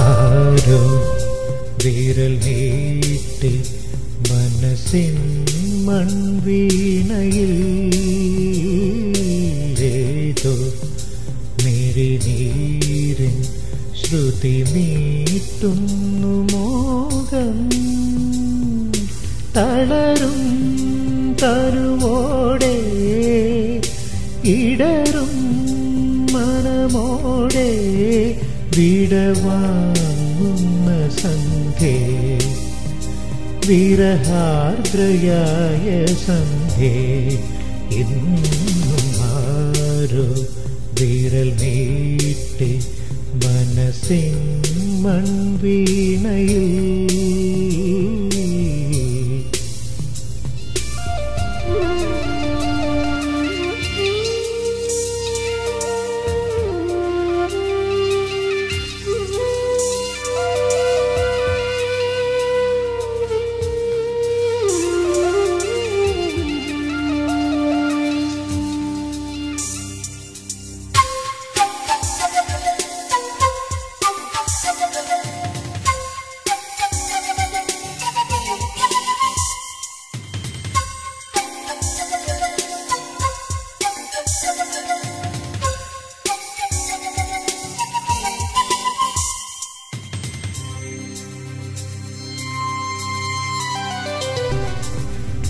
ആരോ വിരൽ നീട്ടി മനസ്സിൻ മൺവീണയിൽ ഏതോ മിഴിനീരിൻ ശ്രുതി മീട്ടുന്നു മോഹം. തളരും തരുവോടെ ഇടറും മനമോടെ വിടവാങ്ങുന്ന സന്ധ്യേ, വിരഹാർദ്രയായ സന്ധ്യേ, ഇന്നും ആരോ വിരൽ നീട്ടി മനസ്സിൻ മൺവീണയിൽ.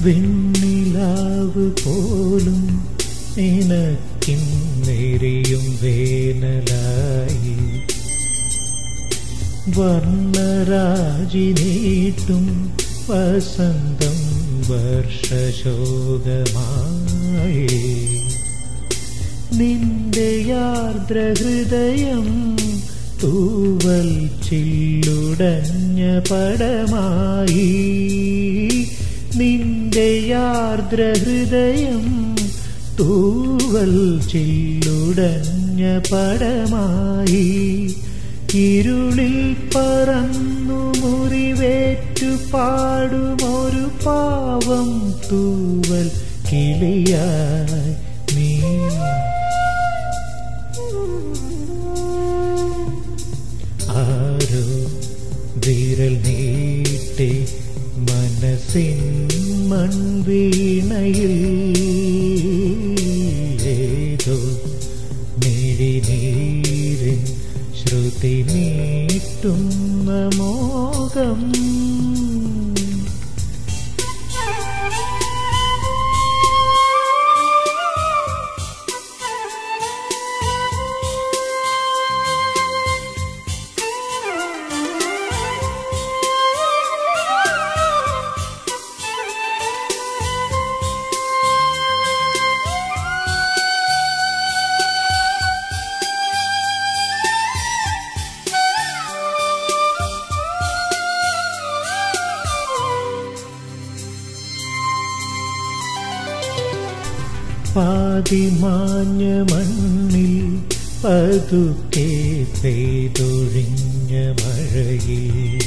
വെണ്ണിലാവ് പോലും നിനക്കിന്നെരിയും വേനലായി, വർണ്ണരാജി നീട്ടും വസന്തം വർഷശോകമായി. നിന്റെ ആർദ്രഹൃദയം തൂവൽ ചില്ലുടഞ്ഞ പടമായി. നിന്റെ ആർദ്രഹൃദയം തൂവൽ ചില്ലുടഞ്ഞ പടമായി. ഇരുളിൽ പറന്നു മുറിവേറ്റു പാടുമൊരു പാവം തൂവൽ കിളിയായി നീ. ആരോ വിരൽ നീട്ടി മനസ്സിൻ മൺവീണയിൽ ഏതോ മിഴിനീരിൻ ശ്രുതി മീട്ടുന്ന മോഹം. പാതിമാഞ്ഞ മണ്ണിൽ പതുക്കെ പെയ്തൊഴിഞ്ഞ മഴയിൽ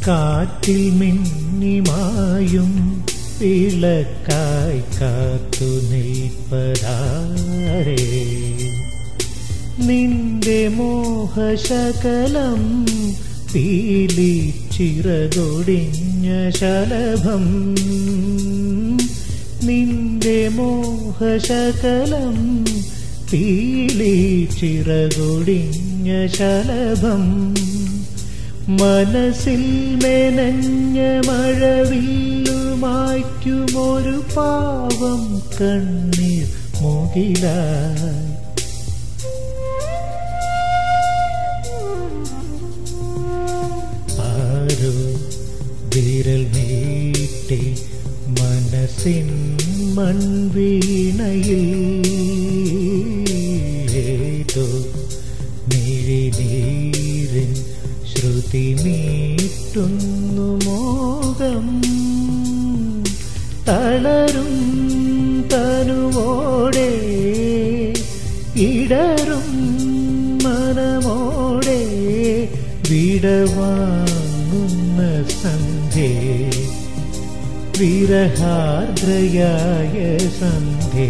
കാറ്റിൽ മിന്നിമായും വിളക്കായി കാത്തു നിൽപ്പതാരേ. നിന്റെ മോഹശകലം പീലി ചിറകൊടിഞ്ഞ ശലഭം. നിന്റെ മോഹശകലം പീലി ചിറകൊടിഞ്ഞ ശലഭം. മനസ്സിൽ മെനഞ്ഞ മഴവില്ലുമായ്ക്കുമൊരു പാവം കണ്ണീർ മുകിലായി. ആരോ വിരൽ നീട്ടി മനസ്സിൻ മൺവീണയിൽ ഏതോ മിഴിനീരിൻ ശ്രുതി മീട്ടുന്നു മോഹം തളരും തനുവോടെ ഇടറും മനമോടെ വിടവാങ്ങുന്ന സന്ധ്യേ വിരഹാർദ്രയായ സന്ധ്യേ